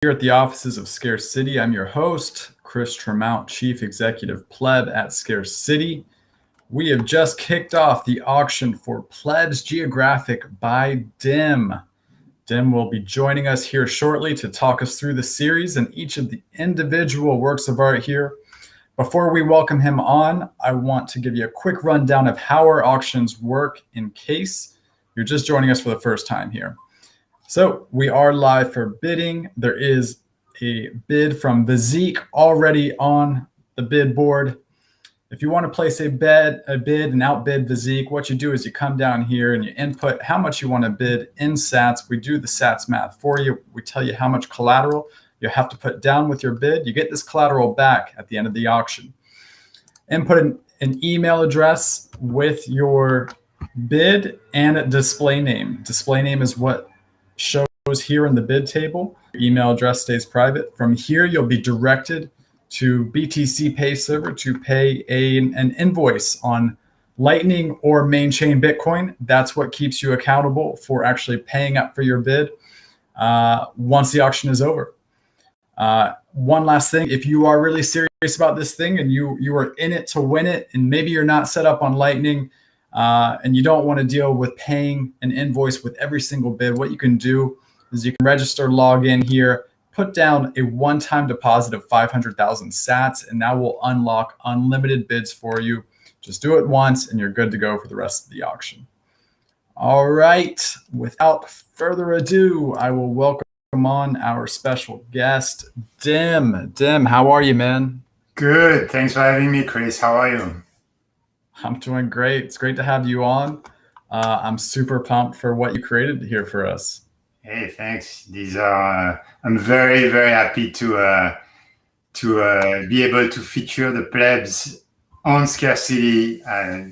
Here at the offices of Scarce City, I'm your host, Chris Tremount, Chief Executive Pleb at Scarce City. We have just kicked off the auction for PLEBS Geographic by Dim. Dim will be joining us here shortly to talk us through the series and each of the individual works of art here. Before we welcome him on, I want to give you a quick rundown of how our auctions work in case you're just joining us for the first time here. So we are live for bidding. There is a bid from Vizique already on the bid board. If you want to place a bid and outbid Vizique, what you do is you come down here and you input how much you want to bid in sats. We do the sats math for you. We tell you how much collateral you have to put down with your bid. You get this collateral back at the end of the auction. Input an email address with your bid and a display name. Display name is what shows here in the bid table. Your email address stays private. From here, you'll be directed to BTC Pay Server to pay an invoice on Lightning or main chain Bitcoin. That's what keeps you accountable for actually paying up for your bid once the auction is over. One last thing, if you are really serious about this thing and you are in it to win it, and maybe you're not set up on Lightning, and you don't want to deal with paying an invoice with every single bid, what you can do is you can register, log in here, put down a one-time deposit of 500,000 sats, and that will unlock unlimited bids for you. Just do it once and you're good to go for the rest of the auction. All right, without further ado, I will welcome on our special guest, Dim. Dim, how are you, man? Good. Thanks for having me, Chris. How are you? I'm doing great. It's great to have you on. I'm super pumped for what you created here for us. Hey, thanks. These are. I'm very, very happy to be able to feature the plebs on Scarcity.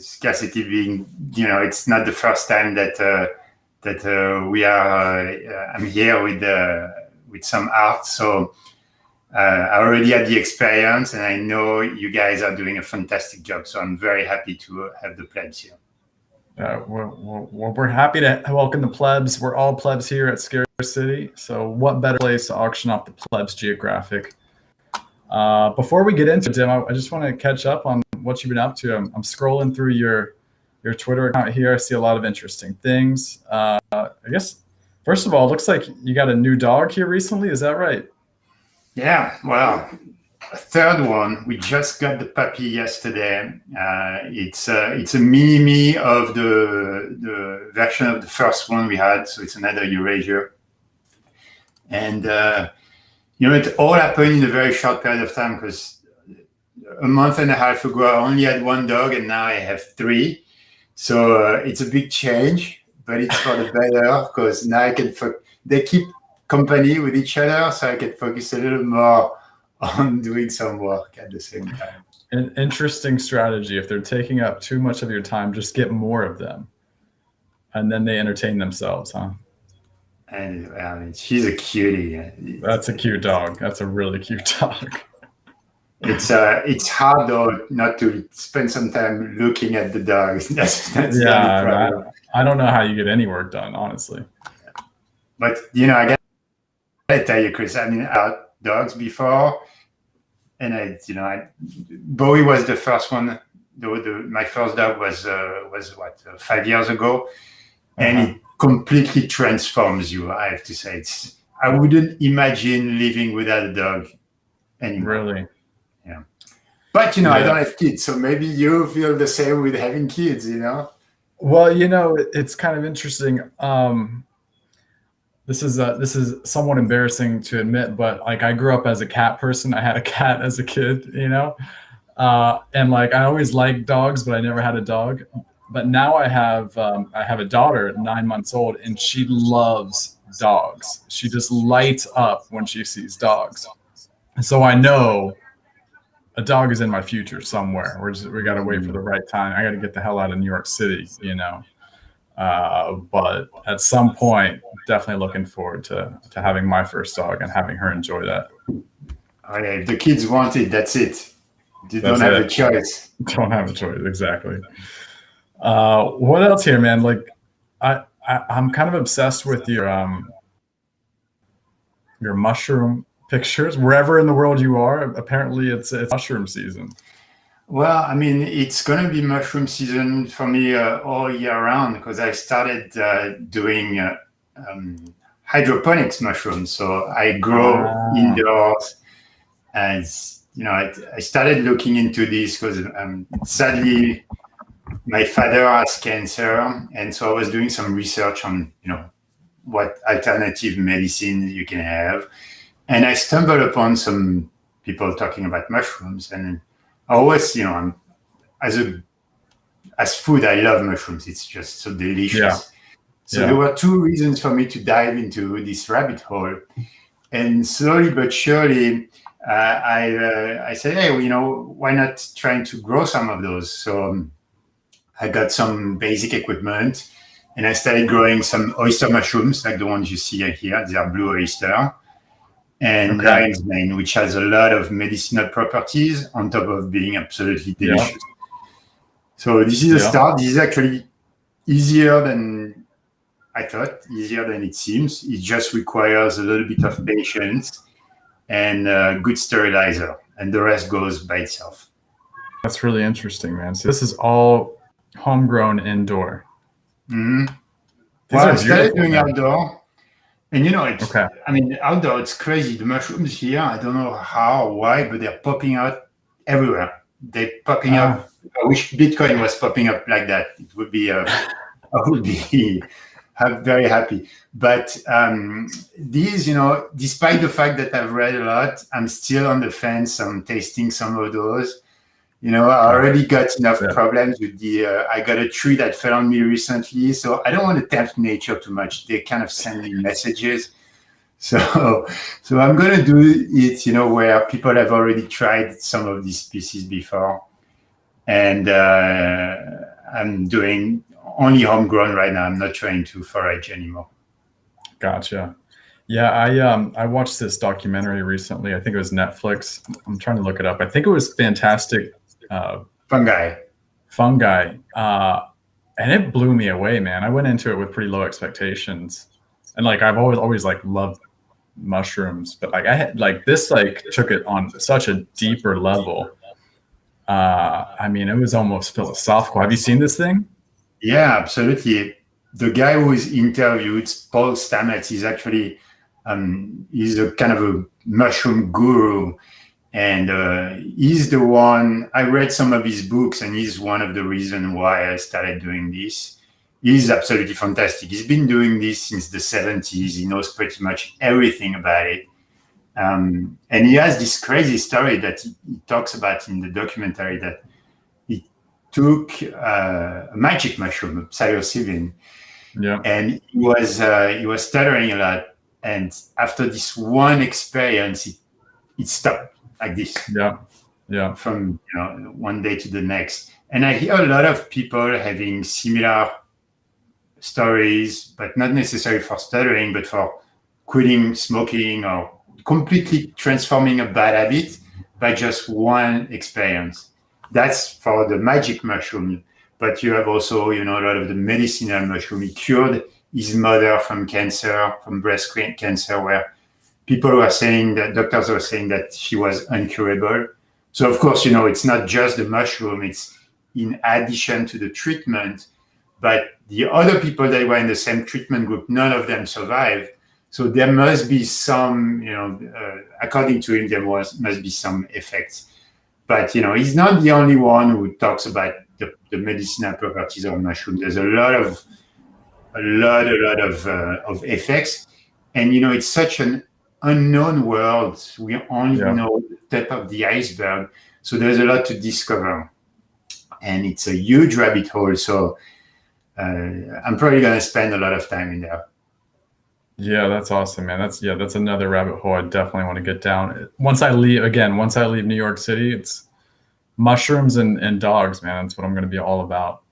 Scarcity being, it's not the first time that we are. I'm here with some art, so. I already had the experience, and I know you guys are doing a fantastic job. So I'm very happy to have the plebs here. We're happy to welcome the plebs. We're all plebs here at Scarce City. So what better place to auction off the PLEBS Geographic? Before we get into it, Dim, I just want to catch up on what you've been up to. I'm scrolling through your Twitter account here. I see a lot of interesting things. I guess, first of all, it looks like you got a new dog here recently. Is that right? Yeah, well, a third one. We just got the puppy yesterday. It's a mini-me of the version of the first one we had, so it's another Eurasia. And, it all happened in a very short period of time, because a month and a half ago, I only had one dog, and now I have three. So it's a big change, but it's for the better, because now I can they keep company with each other, so I can focus a little more on doing some work at the same time. An interesting strategy. If they're taking up too much of your time, just get more of them, and then they entertain themselves, huh? And I mean, she's a cutie. That's a cute dog. That's a really cute dog. It's hard though not to spend some time looking at the dogs. That's yeah. The only problem. I don't know how you get any work done, honestly. But I tell you, Chris, I mean, I had dogs before, and Bowie was the first one. My first dog was 5 years ago, and it completely transforms you. I have to say, I wouldn't imagine living without a dog anymore. Really? Yeah. But I don't have kids, so maybe you feel the same with having kids. Well, it's kind of interesting. This is somewhat embarrassing to admit, but I grew up as a cat person. I had a cat as a kid, and I always liked dogs, but I never had a dog. But now I have a daughter, 9 months old, and she loves dogs. She just lights up when she sees dogs. And so I know a dog is in my future somewhere. We got to wait for the right time. I got to get the hell out of New York City, But at some point, definitely looking forward to having my first dog and having her enjoy that. Oh yeah, if the kids want it, that's it. You don't have a choice. Don't have a choice, exactly. What else here, man? I'm kind of obsessed with your your mushroom pictures wherever in the world you are. Apparently, it's mushroom season. Well, I mean, it's going to be mushroom season for me all year round because I started doing hydroponics mushrooms. So I grow indoors. As you know, I started looking into this because sadly, my father has cancer, and so I was doing some research on what alternative medicine you can have, and I stumbled upon some people talking about mushrooms, and I always, as food, I love mushrooms. It's just so delicious. Yeah. So there were two reasons for me to dive into this rabbit hole, and slowly but surely, I said, hey, why not trying to grow some of those? So I got some basic equipment, and I started growing some oyster mushrooms, like the ones you see here. They are blue oyster, and lion's mane, which has a lot of medicinal properties on top of being absolutely delicious. Yeah. So this is a start. This is actually easier than I thought, easier than it seems. It just requires a little bit of patience and a good sterilizer, and the rest goes by itself. That's really interesting, man. So this is all homegrown indoor. Mm-hmm. Well, I started doing outdoor. And I mean, outdoor, it's crazy. The mushrooms here, I don't know how, why, but they're popping out everywhere. They're popping up. I wish Bitcoin was popping up like that. It would be, I would be very happy. But these, despite the fact that I've read a lot, I'm still on the fence. I'm tasting some of those. I already got enough problems with I got a tree that fell on me recently, so I don't want to tempt nature too much. They kind of send me messages. So I'm going to do it, where people have already tried some of these species before. And I'm doing only homegrown right now. I'm not trying to forage anymore. Gotcha. Yeah, I watched this documentary recently. I think it was Netflix. I'm trying to look it up. I think it was Fantastic Fungi. And it blew me away, man. I went into it with pretty low expectations, and I've always loved mushrooms, but I had this took it on such a deeper level. I mean, it was almost philosophical. Have you seen this thing? Yeah, absolutely. The guy who is interviewed, Paul Stamets, is actually he's a kind of a mushroom guru. And he's the one, I read some of his books, and he's one of the reasons why I started doing this. He's absolutely fantastic. He's been doing this since the 70s. He knows pretty much everything about it. And he has this crazy story that he talks about in the documentary, that he took a magic mushroom, psilocybin, and he was stuttering a lot. And after this one experience, it stopped. Like this, from one day to the next. And I hear a lot of people having similar stories, but not necessarily for stuttering, but for quitting smoking or completely transforming a bad habit by just one experience. That's for the magic mushroom. But you have also, a lot of the medicinal mushroom. He cured his mother from cancer, from breast cancer, where people were saying that doctors were saying that she was incurable. So of course, it's not just the mushroom, it's in addition to the treatment, but the other people that were in the same treatment group, none of them survived. So there must be some, according to him, there must be some effects. But, he's not the only one who talks about the medicinal properties of mushroom. There's a lot of effects. And, it's such an unknown world. We only know the tip of the iceberg. So there's a lot to discover. And it's a huge rabbit hole. So I'm probably going to spend a lot of time in there. Yeah, that's awesome, man. That's another rabbit hole I definitely want to get down. Once I leave New York City, it's mushrooms and dogs, man. That's what I'm going to be all about.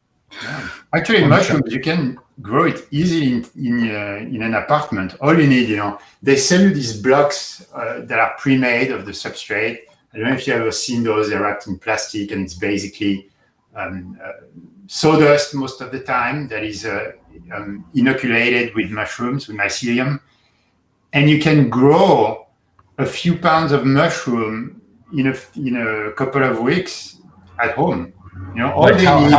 Yeah. Actually, mushrooms, you can grow it easily in an apartment. All you need, they sell you these blocks that are pre-made of the substrate. I don't know if you've ever seen those. They're wrapped in plastic, and it's basically sawdust most of the time that is inoculated with mushrooms, with mycelium. and you can grow a few pounds of mushroom in a couple of weeks at home. All Like they how need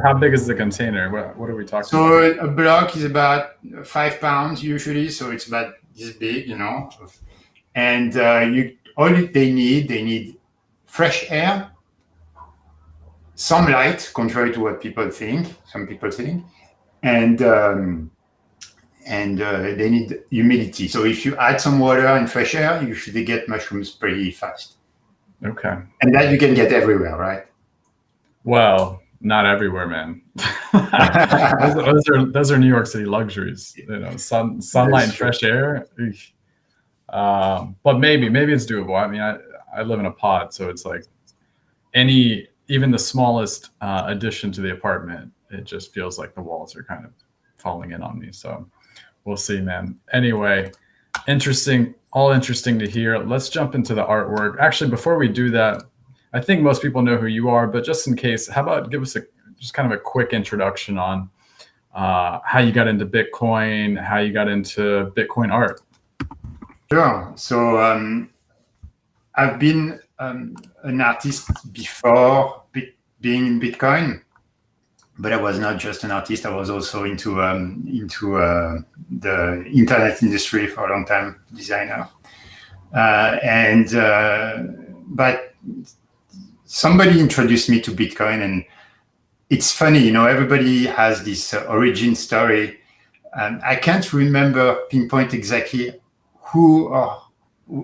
how big is the container? What are we talking so about? a block is about 5 pounds usually, so it's about this big, and they need fresh air, sunlight, contrary to what some people think, and they need humidity. So if you add some water and fresh air, you should get mushrooms pretty fast. Okay. And that you can get everywhere, right? Well, not everywhere, man. those are New York City luxuries. Sunlight and fresh air. But maybe it's doable. I mean, I live in a pod, so it's like even the smallest addition to the apartment, it just feels like the walls are kind of falling in on me. So we'll see, man. Anyway, all interesting to hear. Let's jump into the artwork. Actually, before we do that, I think most people know who you are, but just in case, how about give us just kind of a quick introduction on how you got into Bitcoin, how you got into Bitcoin art. Sure. So I've been an artist before being in Bitcoin, but I was not just an artist. I was also into the internet industry for a long time, designer. But somebody introduced me to Bitcoin, and it's funny, everybody has this origin story. I can't pinpoint exactly who or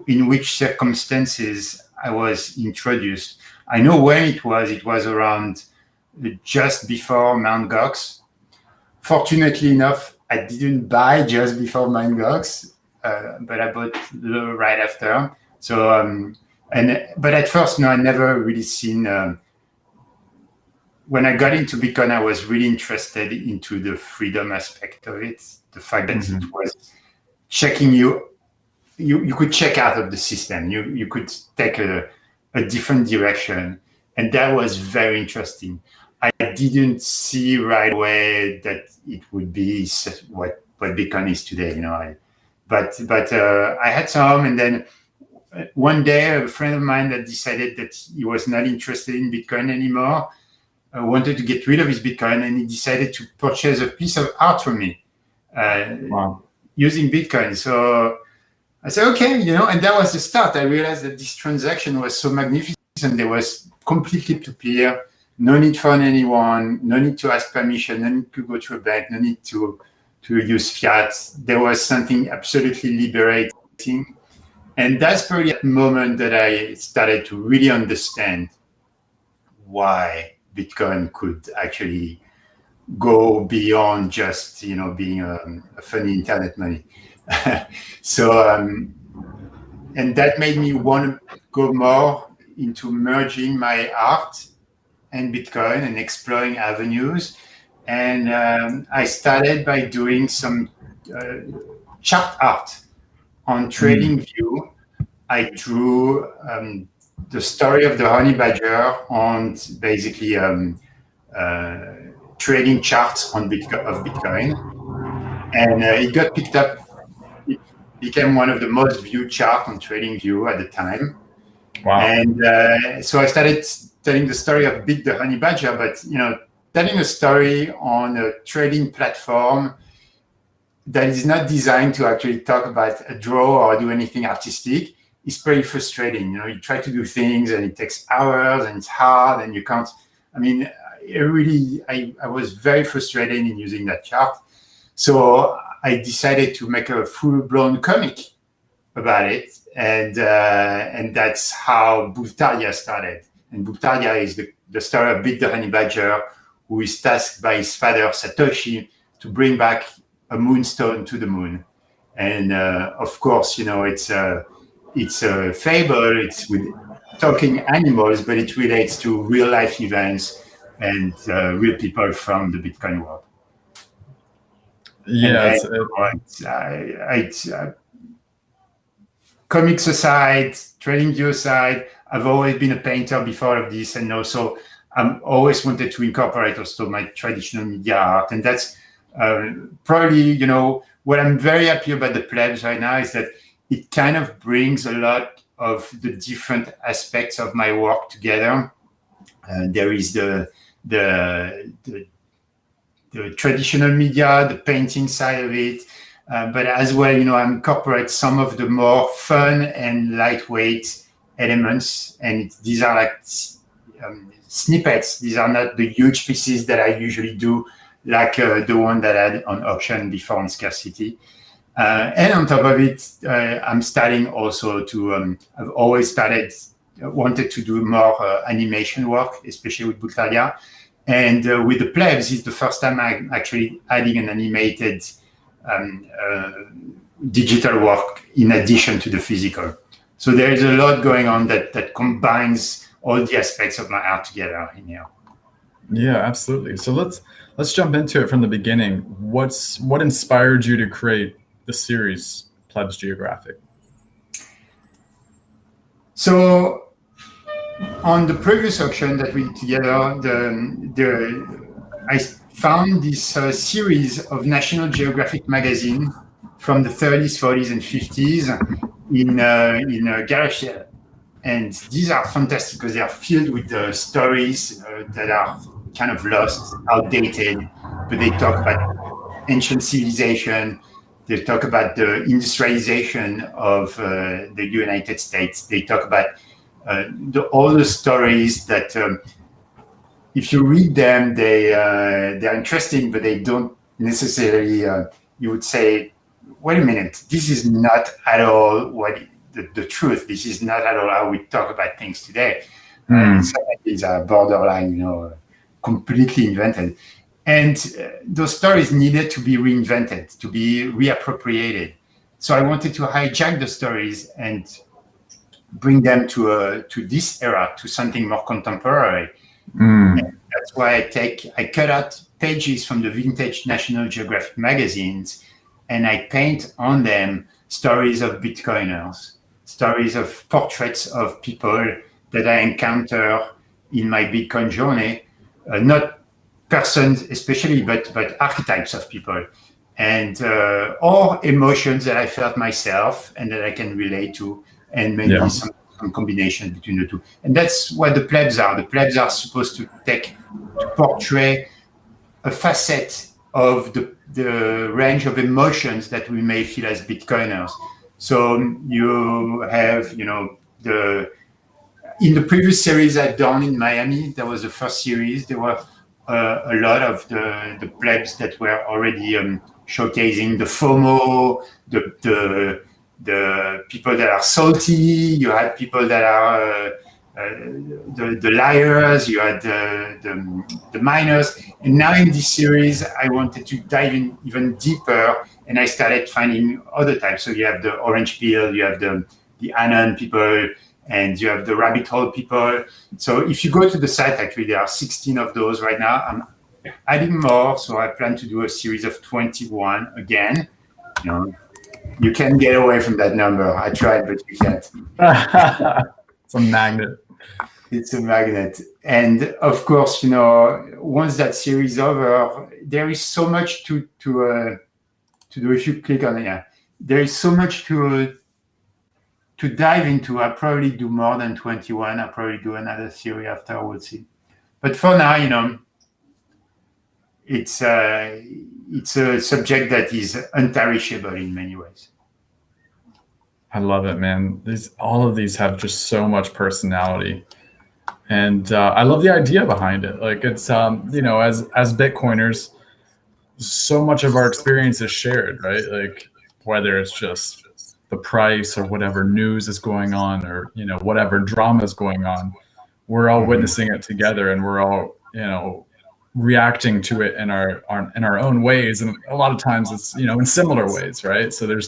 in which circumstances I was introduced. I know when it was around just before Mt. Gox. Fortunately enough, I didn't buy just before Mt. Gox, but I bought right after. So, but at first, no, I never really seen. When I got into Bitcoin, I was really interested into the freedom aspect of it. The fact that it was checking you could check out of the system. You could take a different direction, and that was very interesting. I didn't see right away that it would be what Bitcoin is today. But I had some, and then one day a friend of mine that decided that he was not interested in Bitcoin anymore, wanted to get rid of his Bitcoin, and he decided to purchase a piece of art from me using Bitcoin. So I said, okay, and that was the start. I realized that this transaction was so magnificent. There was completely peer-to-peer, no need for anyone, no need to ask permission, no need to go to a bank, no need to use fiat. There was something absolutely liberating. And that's probably the moment that I started to really understand why Bitcoin could actually go beyond just, being a funny internet money. So, and that made me want to go more into merging my art and Bitcoin and exploring avenues. And I started by doing some chart art on TradingView. I drew the story of the honey badger on basically trading charts of Bitcoin. And it got picked up. It became one of the most viewed charts on TradingView at the time. Wow. And so I started telling the story of Bit the honey badger, but telling a story on a trading platform that is not designed to actually talk about a draw or do anything artistic is pretty frustrating. You try to do things and it takes hours and it's hard and you can't. I mean, I was very frustrated in using that chart. So I decided to make a full-blown comic about it, and that's how Bultaria started. And Bultaria is the story of Bit the honey badger, who is tasked by his father Satoshi to bring back a moonstone to the moon. And of course, it's a fable. It's with talking animals, but it relates to real life events and real people from the Bitcoin world. Yeah, comics aside, TradingView aside, I've always been a painter before of this, and also I've always wanted to incorporate also my traditional media art, and that's Probably, what I'm very happy about the plebs right now is that it kind of brings a lot of the different aspects of my work together. There is the traditional media, the painting side of it, but as well, I incorporate some of the more fun and lightweight elements, and these are like snippets. These are not the huge pieces that I usually do, like the one that I had on auction before on Scarcity. And on top of it, I'm starting also to, I've always wanted to do more animation work, especially with Bulgaria. And with the plebs, it's the first time I'm actually adding an animated digital work in addition to the physical. So there is a lot going on that combines all the aspects of my art together in here. Yeah, absolutely. So let's jump into it from the beginning. What inspired you to create the series Plebs Geographic? So on the previous auction that we did together, I found this series of National Geographic magazine from the 30s, 40s, and 50s in a garage sale. And these are fantastic because they are filled with stories that are kind of lost, outdated, but they talk about ancient civilization. They talk about the industrialization of the United States. They talk about all the stories that, if you read them, they're interesting, but they don't necessarily. You would say, "Wait a minute, this is not at all what the truth. This is not at all how we talk about things today." Some of these are borderline, completely invented. And those stories needed to be reinvented, to be reappropriated. So I wanted to hijack the stories and bring them to this era, to something more contemporary. And that's why I cut out pages from the vintage National Geographic magazines, and I paint on them stories of Bitcoiners, stories of portraits of people that I encounter in my Bitcoin journey, not persons especially, but archetypes of people, and or emotions that I felt myself and that I can relate to, and maybe some combination between the two. And that's what the plebs are. The plebs are supposed to portray a facet of the range of emotions that we may feel as Bitcoiners. So you have, in the previous series I've done in Miami, that was the first series, there were a lot of the plebs that were already showcasing the FOMO, the people that are salty. You had people that are the liars. You had the miners. And now in this series, I wanted to dive in even deeper, and I started finding other types. So you have the orange peel, you have the anon people, and you have the rabbit hole people. So if you go to the site, actually, there are 16 of those right now. I'm adding more, so I plan to do a series of 21 again. You can't get away from that number. I tried, but you can't. It's a magnet. It's a magnet. And of course, once that series is over, there is so much to do. If you click on it, there is so much to dive into. I'll probably do more than 21. I'll probably do another series after, we'll see. But for now, it's a subject that is untarishable in many ways. I love it, man. All of these have just so much personality, and I love the idea behind it. Like it's as Bitcoiners, so much of our experience is shared, right? Like whether it's just the price or whatever news is going on, or whatever drama is going on, we're all witnessing it together, and we're all reacting to it in our own ways, and a lot of times it's in similar ways, right? So there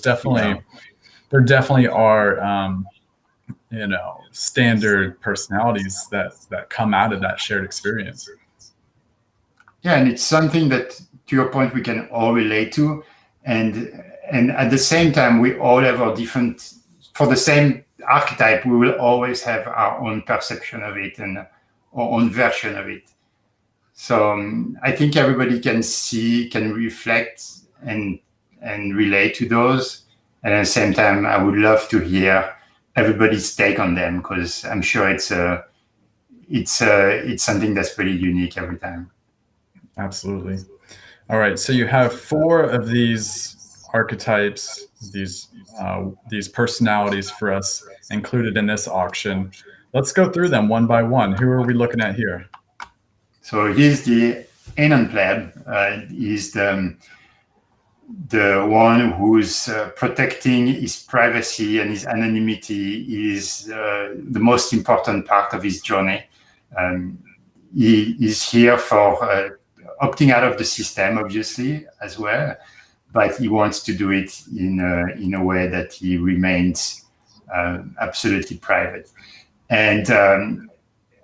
definitely are standard personalities that come out of that shared experience. Yeah, and it's something that, to your point, we can all relate to, and at the same time, we all have our different. For the same archetype, we will always have our own perception of it and our own version of it. So I think everybody can reflect and relate to those. And at the same time, I would love to hear everybody's take on them, because I'm sure it's something that's pretty unique every time. Absolutely. All right. So you have 4 of these archetypes, these personalities for us included in this auction. Let's go through them one by one. Who are we looking at here? So here's the Anon pleb. He's the one who's protecting his privacy and his anonymity is the most important part of his journey. He is here for opting out of the system, obviously, as well, but he wants to do it in a way that he remains absolutely private. And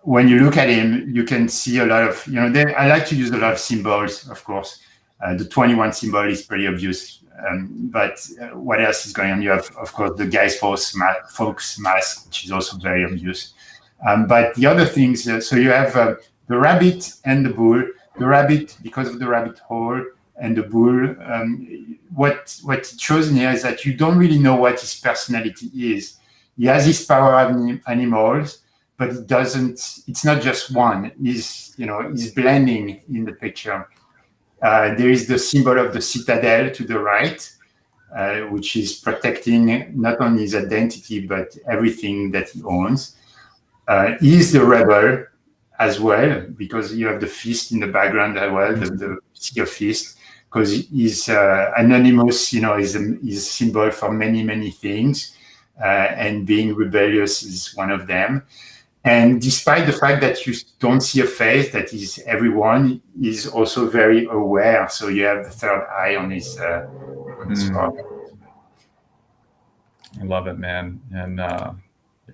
when you look at him, you can see a lot of, I like to use a lot of symbols, of course. The 21 symbol is pretty obvious, but what else is going on? You have, of course, the Guy Fawkes mask, which is also very obvious. But the other things, so you have the rabbit and the bull. The rabbit, because of the rabbit hole, and the bull. What it shows in here is that you don't really know what his personality is. He has his power animals, but it doesn't. It's not just one. He's blending in the picture. There is the symbol of the citadel to the right, which is protecting not only his identity but everything that he owns. He's the rebel as well, because you have the fist in the background as well, the sea of fist, because he's anonymous, is a symbol for many, many things, and being rebellious is one of them. And despite the fact that you don't see a face that is everyone, is also very aware. So you have the third eye on his forehead. I love it, man. And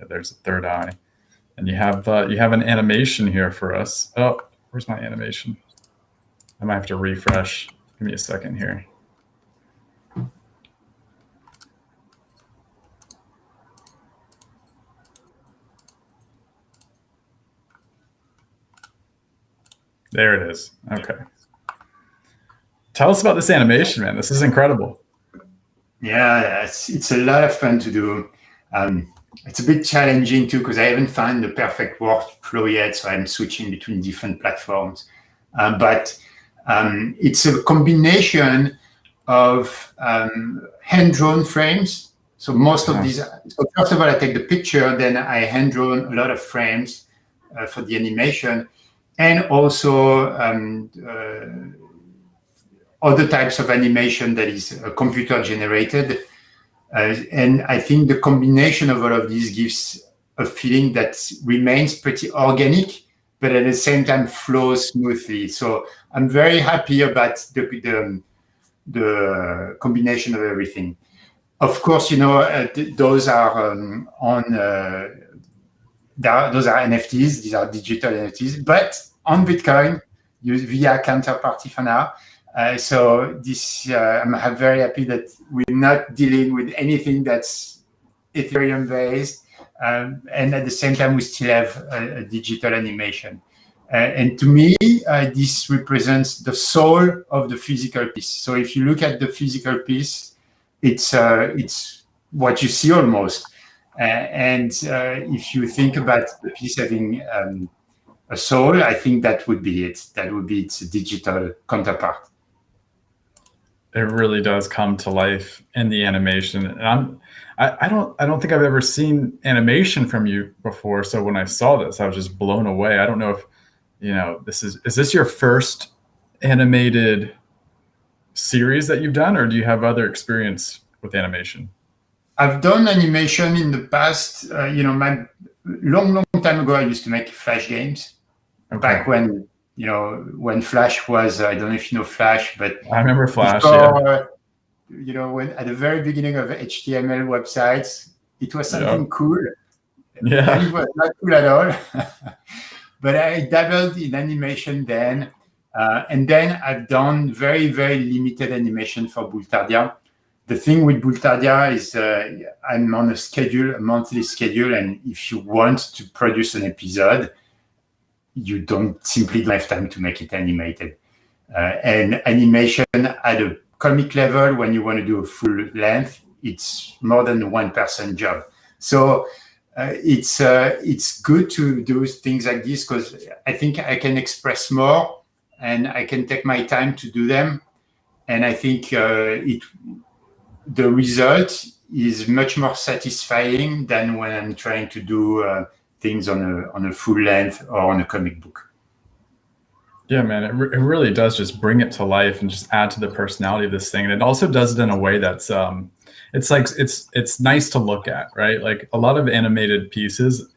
there's a third eye. And you have an animation here for us. Oh, where's my animation? I might have to refresh. Give me a second here. There it is. Okay. Tell us about this animation, man. This is incredible. Yeah, it's a lot of fun to do. It's a bit challenging too, because I haven't found the perfect workflow yet, so I'm switching between different platforms. But it's a combination of hand-drawn frames. So most of these, so first of all, I take the picture, then I hand-drawn a lot of frames for the animation, and also other types of animation that is computer-generated. And I think the combination of all of these gives a feeling that remains pretty organic, but at the same time flows smoothly. So I'm very happy about the combination of everything. Of course, those are those are NFTs. These are digital NFTs, but on Bitcoin, via counterparty for now. So this, I'm very happy that we're not dealing with anything that's Ethereum based, and at the same time we still have a digital animation. And to me, this represents the soul of the physical piece. So if you look at the physical piece, it's what you see almost. And if you think about the piece having a soul, I think that would be it. That would be its digital counterpart. It really does come to life in the animation, and I don't think I've ever seen animation from you before. So when I saw this, I was just blown away. I don't know if is this your first animated series that you've done, or do you have other experience with animation? I've done animation in the past. My long time ago, I used to make Flash games. Okay. Back when Flash was, I don't know if you know Flash, but I remember Flash. Before, when at the very beginning of HTML websites, it was something cool. Yeah, it was not cool at all. But I dabbled in animation then, and then I've done very, very limited animation for Bultardia. The thing with Bultardia is I'm on a monthly schedule, and if you want to produce an episode, you don't have time to make it animated. And animation at a comic level, when you want to do a full length, it's more than one person job. So it's good to do things like this because I think I can express more and I can take my time to do them. And I think the result is much more satisfying than when I'm trying to do things on a full length or on a comic book. Yeah, man, it really does just bring it to life and just add to the personality of this thing. And it also does it in a way that's it's like it's nice to look at, right? Like a lot of animated pieces,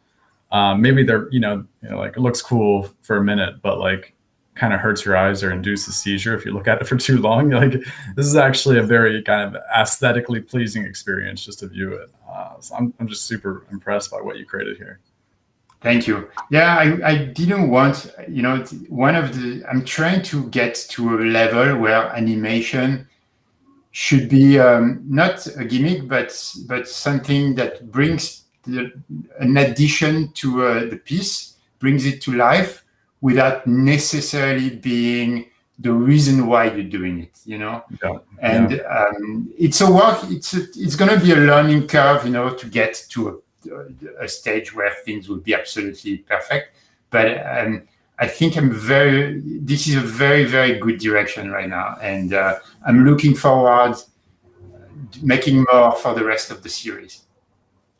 maybe they're like it looks cool for a minute, but like kind of hurts your eyes or induces seizure if you look at it for too long. Like this is actually a very kind of aesthetically pleasing experience just to view it. So I'm just super impressed by what you created here. Thank you. Yeah, I didn't want, I'm trying to get to a level where animation should be not a gimmick, but something that brings an addition to the piece, brings it to life without necessarily being the reason why you're doing it, Yeah. And it's a work, it's going to be a learning curve, to get to a stage where things will be absolutely perfect. But I think this is a very, very good direction right now. And I'm looking forward to making more for the rest of the series.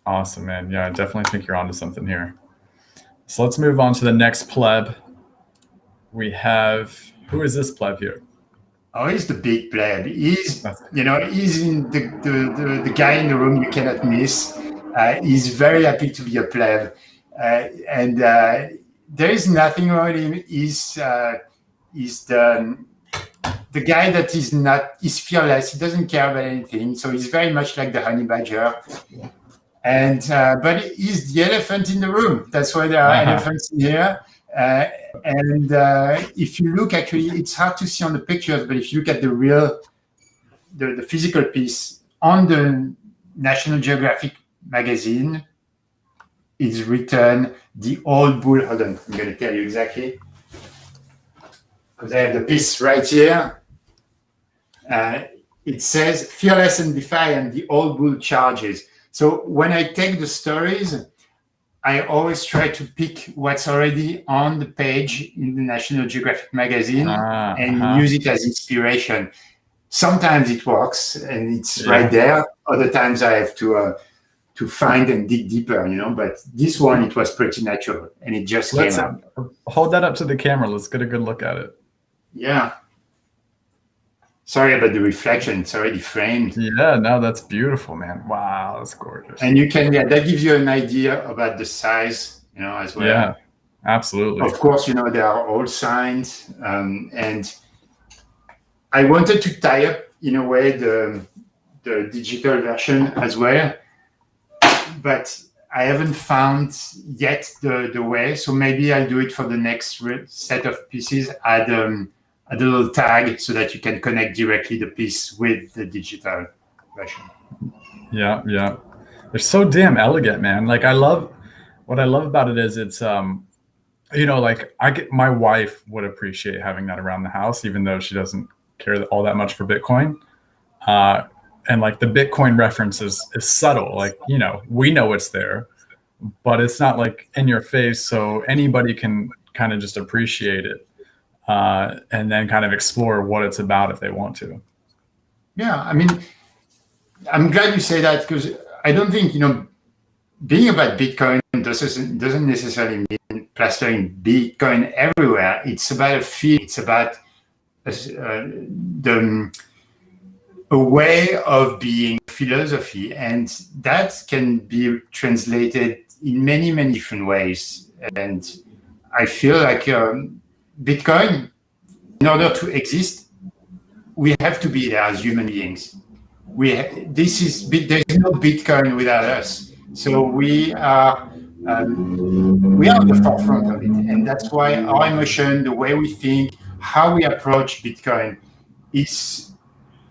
Awesome, man. Yeah, I definitely think you're onto something here. So let's move on to the next pleb. We have, who is this pleb here? Oh, he's the big pleb. He's in the guy in the room you cannot miss. He's very happy to be a pleb, and there is nothing wrong with him. He's the guy that is fearless. He doesn't care about anything. So he's very much like the honey badger, and but he's the elephant in the room. That's why there are elephants here. And if you look, actually, it's hard to see on the pictures, but if you look at the physical piece on the National Geographic magazine, is written the old bull. Hold on, I'm going to tell you exactly because I have the piece right here. It says, "Fearless and defiant, the old bull charges." So when I take the stories, I always try to pick what's already on the page in the National Geographic magazine and use it as inspiration. Sometimes it works and it's right there. Other times I have to find and dig deeper, but this one, it was pretty natural and it just came out. Hold that up to the camera. Let's get a good look at it. Yeah. Sorry about the reflection. It's already framed. Yeah, no, that's beautiful, man. Wow, that's gorgeous. And you can, that gives you an idea about the size, as well. Yeah, absolutely. Of course, there are all signs. And I wanted to tie up, in a way, the digital version as well. But I haven't found yet the way. So maybe I'll do it for the next set of pieces. Add a little tag so that you can connect directly the piece with the digital version. Yeah. They're so damn elegant, man. Like what I love about it is it's like my wife would appreciate having that around the house, even though she doesn't care all that much for Bitcoin. And like the Bitcoin reference is subtle. Like, we know it's there, but it's not like in your face. So anybody can kind of just appreciate it. And then kind of explore what it's about if they want to. Yeah, I mean, I'm glad you say that because I don't think, being about Bitcoin doesn't necessarily mean plastering Bitcoin everywhere. It's about a feel. It's about a way of being, philosophy, and that can be translated in many, many different ways. And I feel like Bitcoin, in order to exist, we have to be there as human beings. There's no Bitcoin without us. So we are at the forefront of it, and that's why our emotion, the way we think, how we approach Bitcoin, is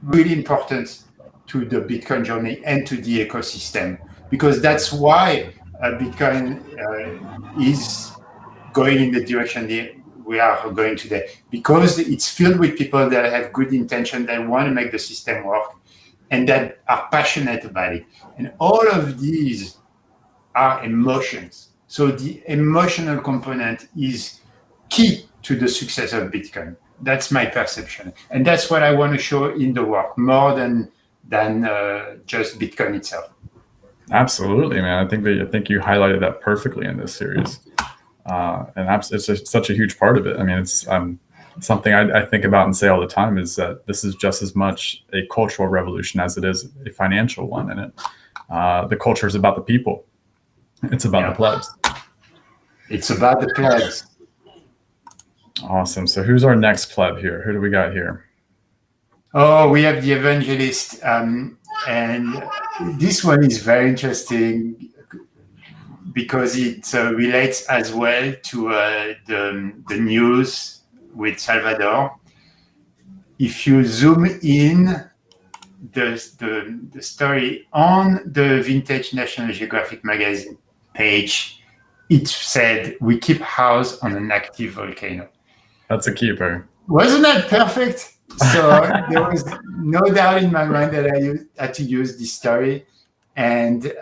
really important to the Bitcoin journey and to the ecosystem, because that's why Bitcoin is going in the direction we are going today, because it's filled with people that have good intention, that want to make the system work, and that are passionate about it. And all of these are emotions. So the emotional component is key to the success of Bitcoin. That's my perception. And that's what I want to show in the work, more than just Bitcoin itself. Absolutely, man. I think you highlighted that perfectly in this series. And it's such a huge part of it. I mean, it's something I think about and say all the time, is that this is just as much a cultural revolution as it is a financial one. And the culture is about the people. It's about the plebs. It's about the plebs. Awesome. So who's our next pleb here? Who do we got here? Oh, we have the Evangelist. And this one is very interesting because it relates as well to the news with Salvador. If you zoom in the story on the Vintage National Geographic magazine page, it said, "We keep house on an active volcano." That's a keeper. Wasn't that perfect? So there was no doubt in my mind that I had to use this story. And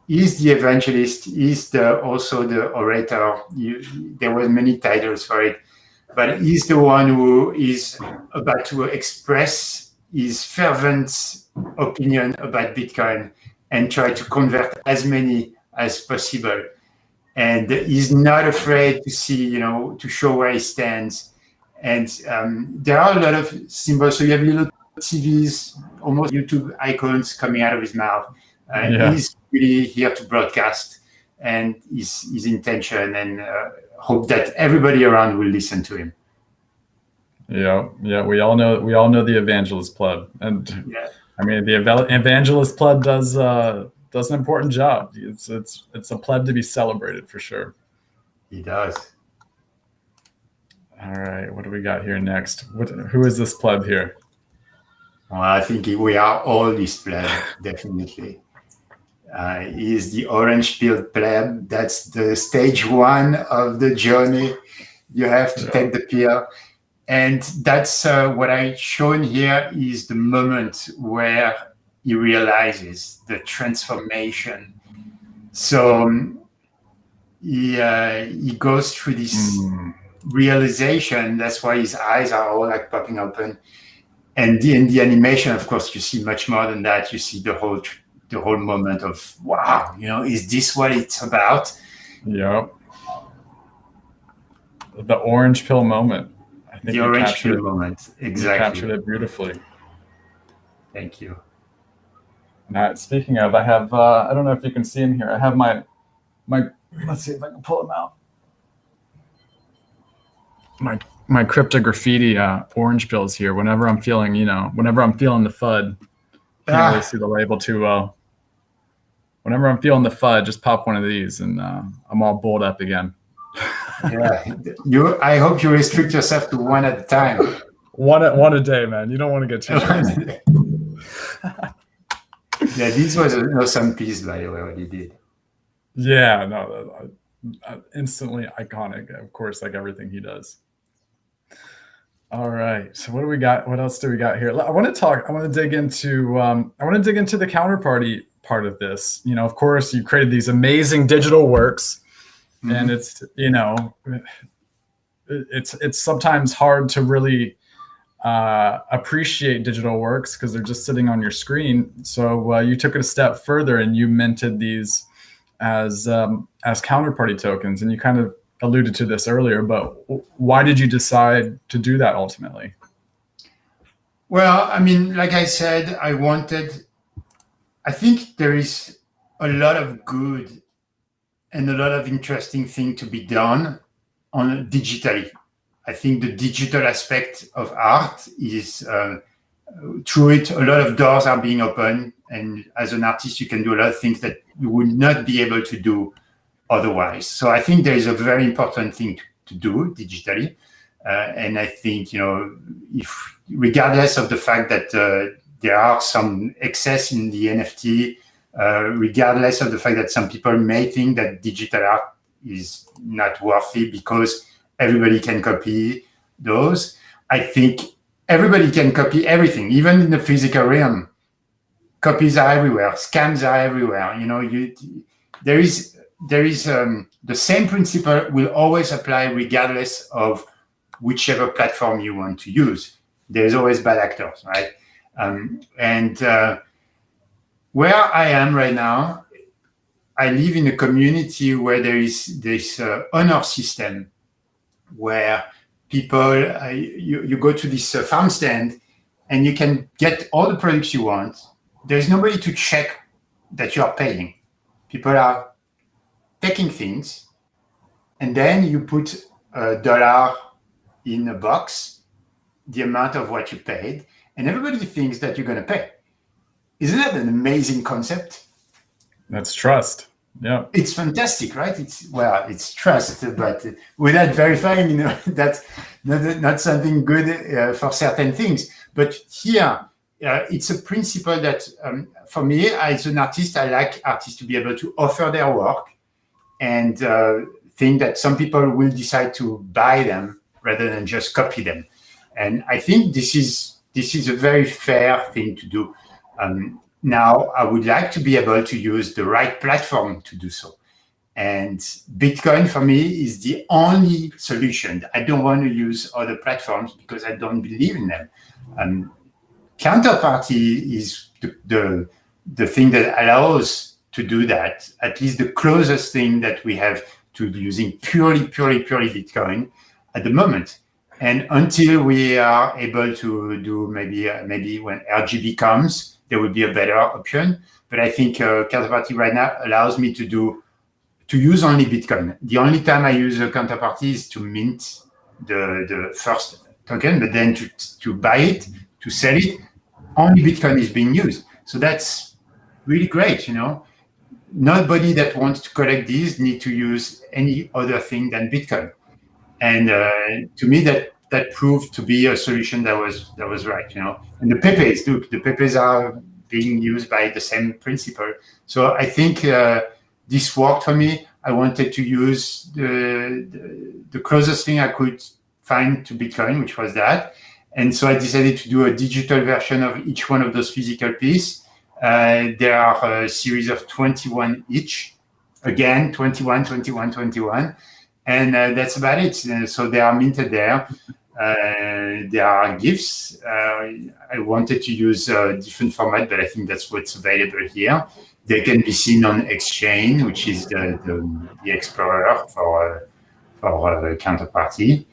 he's the evangelist. He's also the orator. There were many titles for it, but he's the one who is about to express his fervent opinion about Bitcoin and try to convert as many as possible. And he's not afraid to to show where he stands. And there are a lot of symbols. So you have little TVs, almost YouTube icons coming out of his mouth. He's really here to broadcast, and his intention, and hope that everybody around will listen to him. Yeah. We all know the Evangelist pleb, and I mean the Evangelist pleb does an important job. It's a pleb to be celebrated for sure. He does. All right, what do we got here next? Who is this pleb here? Well, I think we are all this pleb, definitely. He is the orange-pilled pleb. That's the stage one of the journey. You have to take the pill. And that's what I've shown here is the moment where he realizes the transformation. So he goes through this realization. That's why his eyes are all like popping open. And in the animation, of course, you see much more than that. You see the whole moment of, wow, is this what it's about? Yep. The orange pill moment. I think the orange pill moment. Exactly. You captured it beautifully. Thank you. Now, speaking of, I have, I don't know if you can see him here. I have my, let's see if I can pull him out. My crypto graffiti orange pills here. Whenever I'm feeling, whenever I'm feeling the FUD, can't really see the label too well. Whenever I'm feeling the FUD, just pop one of these, and I'm all bulled up again. I hope you restrict yourself to one at a time. One a day, man. You don't want to get too crazy. Yeah, this was an awesome piece, by the way, what he did. Yeah, no, instantly iconic, of course, like everything he does. All right, so what do we got? What else do we got here? I want to dig into the counterparty part of this. Of course, you created these amazing digital works, and it's it's sometimes hard to really appreciate digital works because they're just sitting on your screen. So you took it a step further and you minted these as counterparty tokens, and you kind of alluded to this earlier, but why did you decide to do that ultimately? Well, I mean, like I said, I think there is a lot of good and a lot of interesting thing to be done digitally. I think the digital aspect of art is, through it, a lot of doors are being opened. And as an artist, you can do a lot of things that you would not be able to do otherwise. So I think there is a very important thing to do digitally. And I think, if regardless of the fact that there are some excess in the NFT, regardless of the fact that some people may think that digital art is not worthy because everybody can copy those. I think everybody can copy everything, even in the physical realm. Copies are everywhere. Scams are everywhere. There is the same principle will always apply regardless of whichever platform you want to use. There's always bad actors, right? Where I am right now, I live in a community where there is this honor system where people, you go to this farm stand and you can get all the products you want. There's nobody to check that you are paying. People are taking things, and then you put $1 in a box, the amount of what you paid, and everybody thinks that you're going to pay. Isn't that an amazing concept? That's trust. Yeah. It's fantastic, right? It's trust, but without verifying, that's not something good for certain things. But here, it's a principle that for me, as an artist, I like artists to be able to offer their work and think that some people will decide to buy them rather than just copy them. And I think this is a very fair thing to do. Now, I would like to be able to use the right platform to do so. And Bitcoin, for me, is the only solution. I don't want to use other platforms because I don't believe in them. Counterparty is the thing that allows to do that, at least the closest thing that we have to using purely Bitcoin at the moment. And until we are able to do maybe when RGB comes, there would be a better option. But I think Counterparty right now allows me to use only Bitcoin. The only time I use a Counterparty is to mint the first token, but then to buy it, to sell it, only Bitcoin is being used. So that's really great, Nobody that wants to collect these need to use any other thing than Bitcoin. And to me, that proved to be a solution that was right, And the Pepes, look, the Pepes are being used by the same principle. So I think this worked for me. I wanted to use the closest thing I could find to Bitcoin, which was that. And so I decided to do a digital version of each one of those physical pieces. There are a series of 21 each. Again, 21. And that's about it. So they are minted there. There are GIFs. I wanted to use a different format, but I think that's what's available here. They can be seen on Exchange, which is the explorer for Counterparty.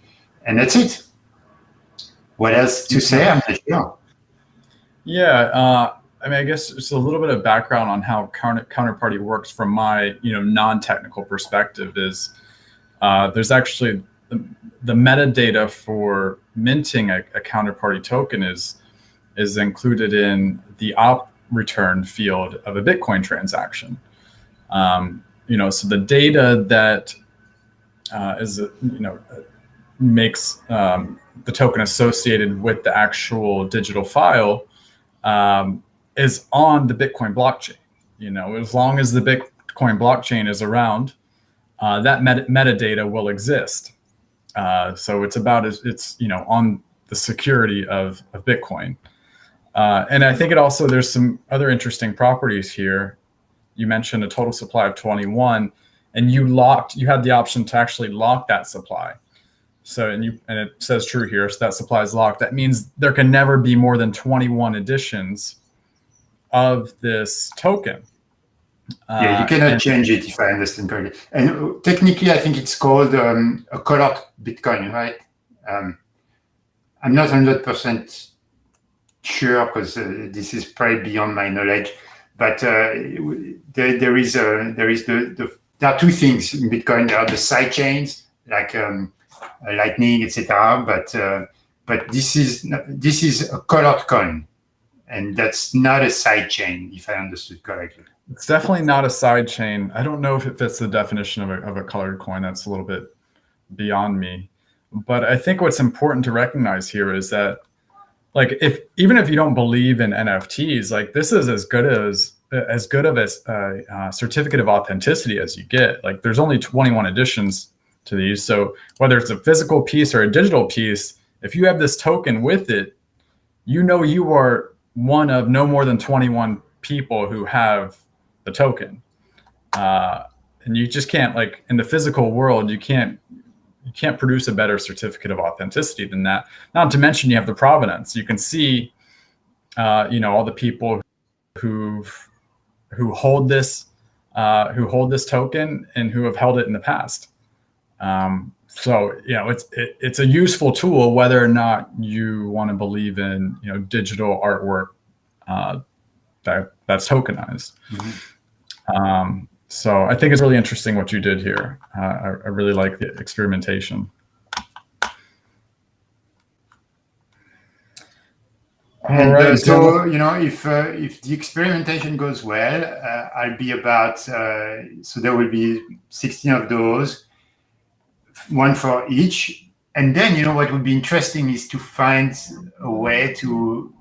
And that's it. What else to say? I'm not sure. Yeah. I guess it's a little bit of background on how Counterparty works from my, non-technical perspective is there's actually the metadata for minting a Counterparty token is included in the op return field of a Bitcoin transaction. So the data that makes the token associated with the actual digital file is on the Bitcoin blockchain. As long as the Bitcoin blockchain is around, that metadata will exist. So it's on the security of Bitcoin. And I think there's some other interesting properties here. You mentioned a total supply of 21, and you had the option to actually lock that supply. So, and it says true here, so that supply is locked. That means there can never be more than 21 editions of this token. Yeah, you cannot change it, if I understand correctly. And technically, I think it's called a colored Bitcoin, right? I'm not 100% sure because this is probably beyond my knowledge. But there are two things in Bitcoin. There are the side chains like Lightning, etc. But this is a colored coin, and that's not a side chain, if I understood correctly. It's definitely not a side chain. I don't know if it fits the definition of a colored coin. That's a little bit beyond me. But I think what's important to recognize here is that, even if you don't believe in NFTs, this is as good as as good of a certificate of authenticity as you get. Like there's only 21 editions to these. So whether it's a physical piece or a digital piece, if you have this token with it, you know you are one of no more than 21 people who have the token. And you just can't, like in the physical world, you can't produce a better certificate of authenticity than that. Not to mention you have the provenance. You can see, all the people who hold this token and who have held it in the past. So it's a useful tool whether or not you want to believe in digital artwork that's tokenized. Mm-hmm. So I think it's really interesting what you did here. I really like the experimentation. All right. So if the experimentation goes well, I'll be about so there will be 16 of those, one for each. And then what would be interesting is to find a way to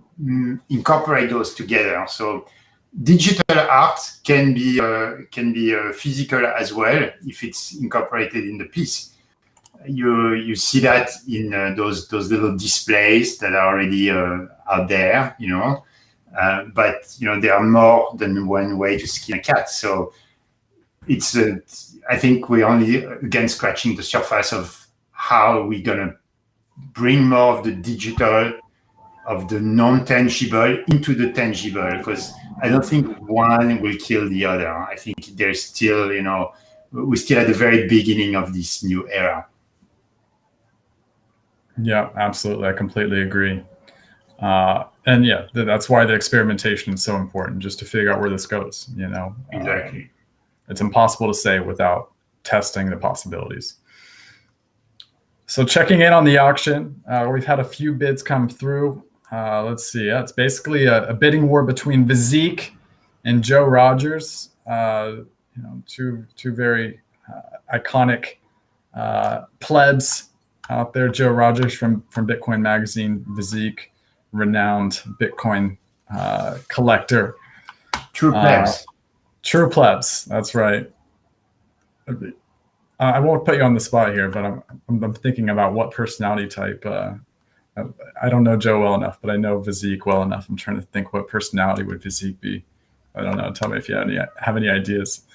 incorporate those together. So digital art can be physical as well if it's incorporated in the piece. You see that in those little displays that are already out there, but there are more than one way to skin a cat. So it's I think we're only again scratching the surface of how we're gonna bring more of the digital, of the non-tangible into the tangible, because I don't think one will kill the other. I think there's still, we're still at the very beginning of this new era. Yeah, absolutely. I completely agree. And yeah, that's why the experimentation is so important, just to figure out where this goes, Exactly. It's impossible to say without testing the possibilities. So checking in on the auction, we've had a few bids come through. Let's see. Yeah, it's basically a bidding war between Physique and Joe Rogers. Two very iconic plebs out there. Joe Rogers from Bitcoin Magazine, Physique, renowned Bitcoin collector. True plebs. True plebs. That's right. I won't put you on the spot here, but I'm thinking about what personality type. I don't know Joe well enough, but I know Physique well enough. I'm trying to think what personality would Physique be. I don't know. Tell me if you have any ideas.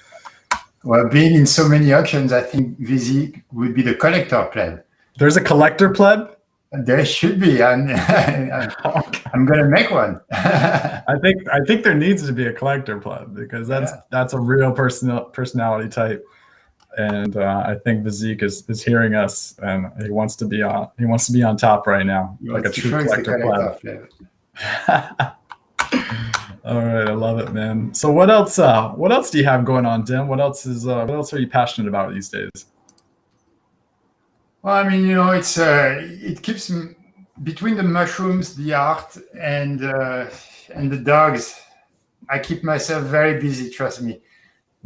Well, being in so many auctions, I think Physique would be the collector pleb. There's a collector pleb? There should be. I'm going to make one. I think there needs to be a collector pleb, because that's a real personality type. And I think Physique is hearing us, and he wants to be on top right now, like a true collector pleb. All right, I love it, man. So what else do you have going on, Dim? What else are you passionate about these days? Well, I mean, it keeps between the mushrooms, the art, and the dogs. I keep myself very busy. Trust me.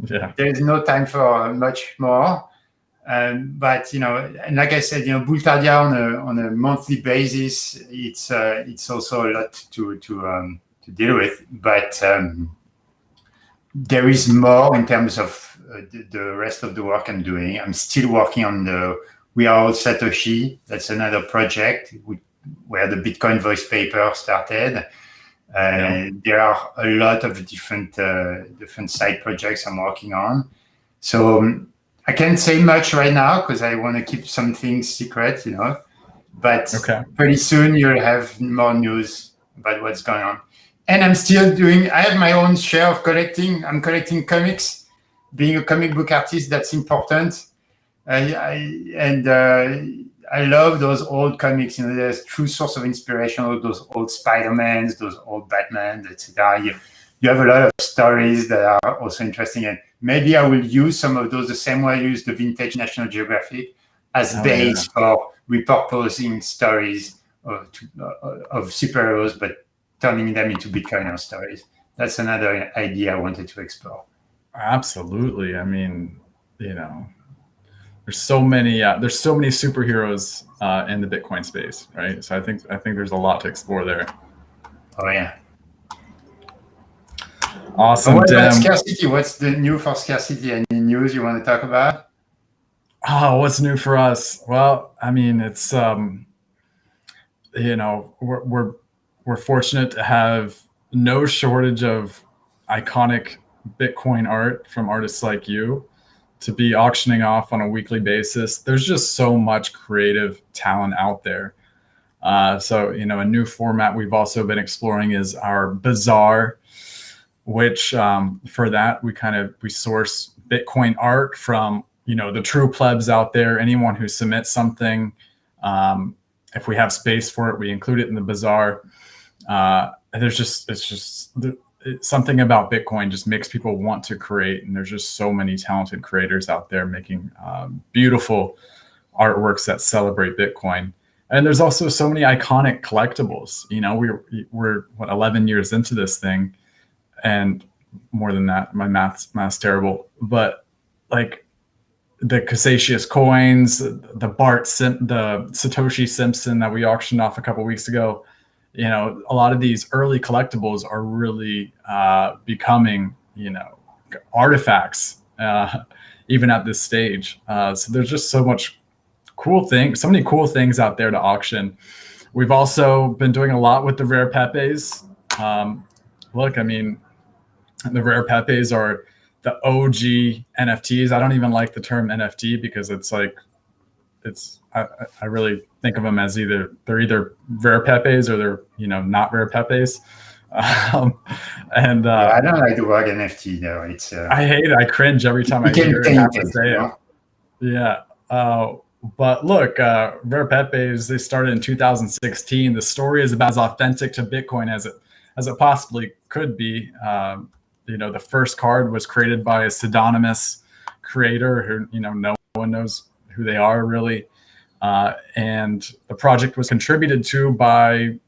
Yeah. There is no time for much more. But and like I said, Bultardia on a monthly basis, it's also a lot to deal with. But there is more in terms of the rest of the work I'm doing. I'm still working on We Are All Satoshi. That's another project where the Bitcoin voice paper started. There are a lot of different side projects I'm working on. So I can't say much right now because I want to keep some things secret, But pretty soon you'll have more news about what's going on. And I'm still I have my own share of collecting. I'm collecting comics. Being a comic book artist, that's important. I love those old comics. There's true source of inspiration. Those old Spider-Mans, those old Batman, etc. You have a lot of stories that are also interesting, and maybe I will use some of those the same way I use the vintage National Geographic as base for repurposing stories of superheroes, but turning them into Bitcoiner stories. That's another idea I wanted to explore. Absolutely. I mean, there's so many superheroes in the Bitcoin space, right? So I think there's a lot to explore there. Oh yeah. Awesome, What about Dem. scarcity? What's the new for scarcity? Any news you want to talk about? Oh, what's new for us? Well, I mean, it's we're fortunate to have no shortage of iconic Bitcoin art from artists like you to be auctioning off on a weekly basis. There's just so much creative talent out there. So, a new format we've also been exploring is our bazaar, which for that we source Bitcoin art from the true plebs out there. Anyone who submits something, if we have space for it, we include it in the bazaar. Something about Bitcoin just makes people want to create, and there's just so many talented creators out there making beautiful artworks that celebrate Bitcoin. And there's also so many iconic collectibles. We're 11 years into this thing, and more than that. My math's terrible, but like the Casacious coins, the Satoshi Simpson that we auctioned off a couple of weeks ago. A lot of these early collectibles are really becoming, artifacts, even at this stage. So there's just so many cool things out there to auction. We've also been doing a lot with the rare Pepes. Look, I mean, the rare Pepes are the OG NFTs. I don't even like the term NFT because I really think of them as they're either rare Pepes or they're not rare Pepes. I don't like the word NFT though. I hate it. I cringe every time I hear it. Have to say it. Yeah. But look, rare Pepes, they started in 2016. The story is about as authentic to Bitcoin as it possibly could be. The first card was created by a pseudonymous creator who no one knows who they are really. And the project was contributed to by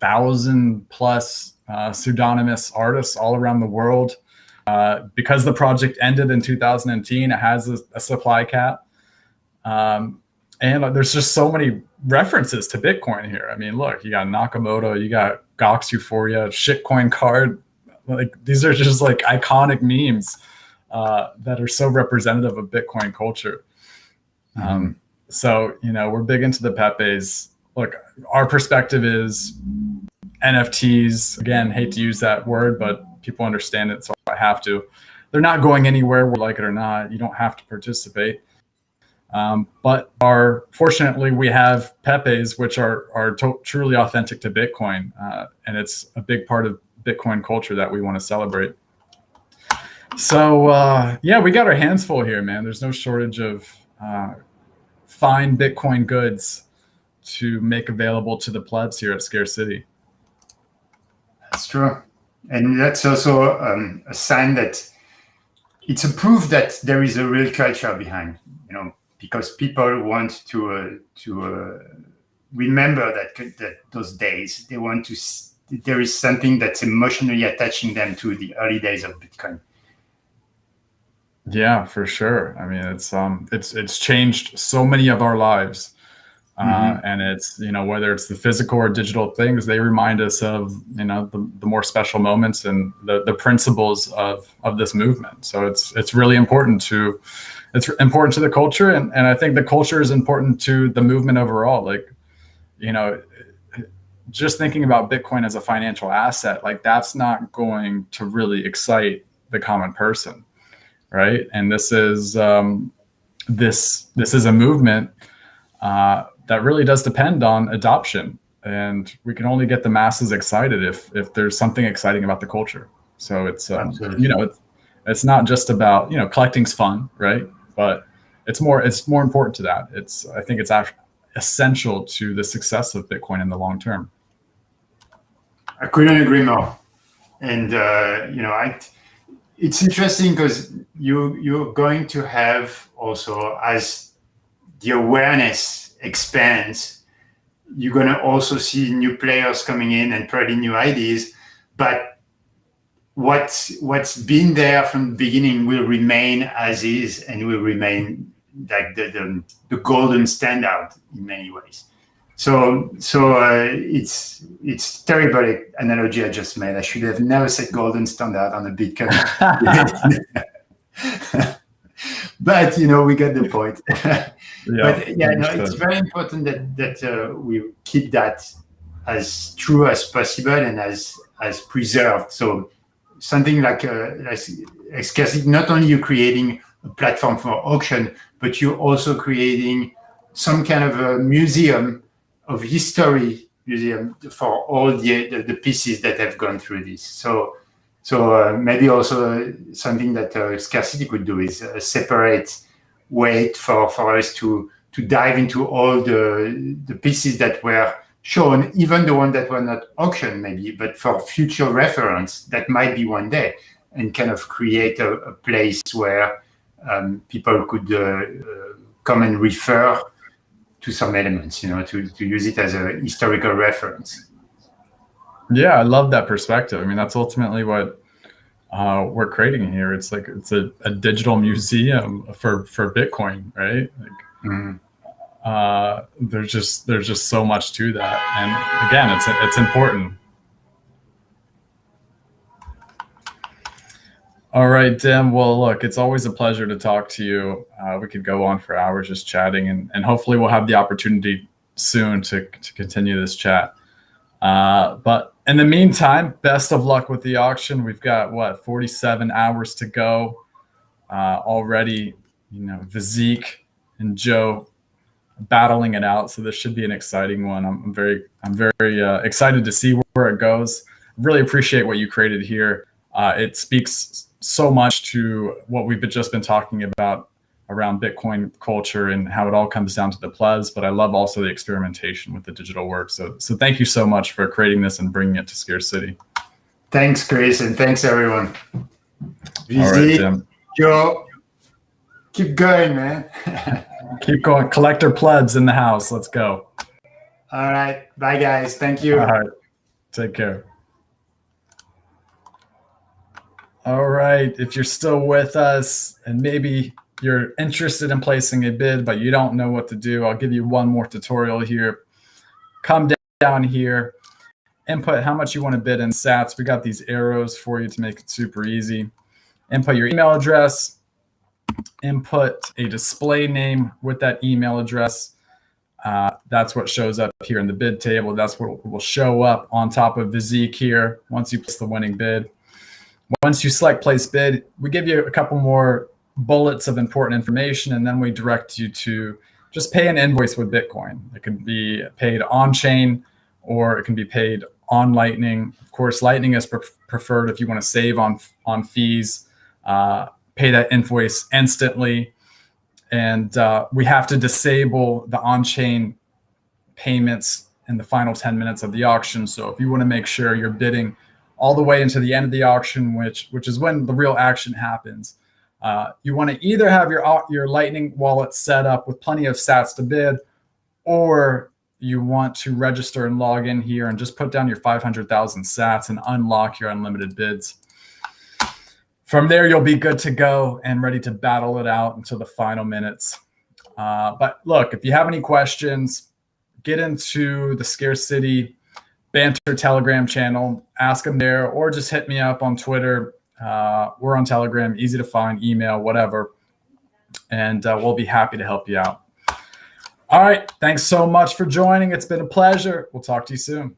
1,000+ pseudonymous artists all around the world. Because the project ended in 2010, it has a supply cap. And there's just so many references to Bitcoin here. I mean, look, you got Nakamoto, you got Gox Euphoria, shitcoin card. Like these are just like iconic memes that are so representative of Bitcoin culture. So, we're big into the Pepes. Look, our perspective is NFTs, again, hate to use that word, but people understand it, so I have to. They're not going anywhere, whether you like it or not. You don't have to participate. But fortunately, we have Pepes, which are truly authentic to Bitcoin, and it's a big part of Bitcoin culture that we want to celebrate. So, we got our hands full here, man. There's no shortage of fine Bitcoin goods to make available to the plebs here at Scare City. That's true. And that's also a sign that it's a proof that there is a real culture behind, because people want to remember that those days. They want to. There is something that's emotionally attaching them to the early days of Bitcoin. Yeah, for sure. I mean, it's changed so many of our lives, and it's whether it's the physical or digital things, they remind us of the more special moments and the principles of this movement. So it's really important to the culture, and I think the culture is important to the movement overall. Like just thinking about Bitcoin as a financial asset, like that's not going to really excite the common person. Right. And this is this is a movement that really does depend on adoption. And we can only get the masses excited if there's something exciting about the culture. So it's, it's not just about, collecting's fun. Right. But it's more important to that. I think it's essential to the success of Bitcoin in the long term. I couldn't agree more. And, it's interesting because you're going to have also, as the awareness expands, you're going to also see new players coming in and probably new ideas. But what's been there from the beginning will remain as is and will remain like the golden standard in many ways. it's terrible analogy I just made. I should have never said golden standard on a Bitcoin. But we get the point. But yeah, no, it's very important that we keep that as true as possible and as preserved. So something like scarcity, not only you're creating a platform for auction, but you're also creating some kind of a museum of history museum for all the pieces that have gone through this. So maybe also something that scarcity could do is a separate way for us to dive into all the pieces that were shown, even the ones that were not auctioned maybe, but for future reference that might be one day, and kind of create a place where people could come and refer to some elements, to use it as a historical reference. Yeah, I love that perspective. I mean, that's ultimately what we're creating here. It's like it's a digital museum for Bitcoin, right? Like, there's just so much to that, and again, it's important. All right, Dim. Well, look, it's always a pleasure to talk to you. We could go on for hours just chatting, and hopefully we'll have the opportunity soon to continue this chat. But in the meantime, best of luck with the auction. We've got 47 hours to go already. Vizik and Joe battling it out, so this should be an exciting one. I'm very excited to see where it goes. Really appreciate what you created here. It speaks so much to what we've just been talking about around Bitcoin culture and how it all comes down to the plebs. But I love also the experimentation with the digital work. So thank you so much for creating this and bringing it to Scarce City. Thanks, Chris, and thanks everyone. All right, Tim. Joe, keep going, man. Keep going. Collector plebs in the house. Let's go. All right. Bye, guys. Thank you. All right. Take care. All right. If you're still with us and maybe you're interested in placing a bid, but you don't know what to do, I'll give you one more tutorial here. Come down here, input how much you want to bid in sats. We got these arrows for you to make it super easy. Input your email address, input a display name with that email address. That's what shows up here in the bid table. That's what will show up on top of Vizik here once you place the winning bid. Once you select place bid, we give you a couple more bullets of important information, and then we direct you to just pay an invoice with Bitcoin. It can be paid on chain or it can be paid on Lightning. Of course, Lightning is preferred if you want to save on fees. Pay that invoice instantly. And we have to disable the on-chain payments in the final 10 minutes of the auction. So if you want to make sure you're bidding all the way into the end of the auction, which is when the real action happens, you want to either have your Lightning wallet set up with plenty of sats to bid, or you want to register and log in here and just put down your 500,000 sats and unlock your unlimited bids. From there, you'll be good to go and ready to battle it out until the final minutes. But look, if you have any questions, get into the Scarce City Banter Telegram channel, ask them there, or just hit me up on Twitter. We're on Telegram, easy to find, email, whatever. And we'll be happy to help you out. All right. Thanks so much for joining. It's been a pleasure. We'll talk to you soon.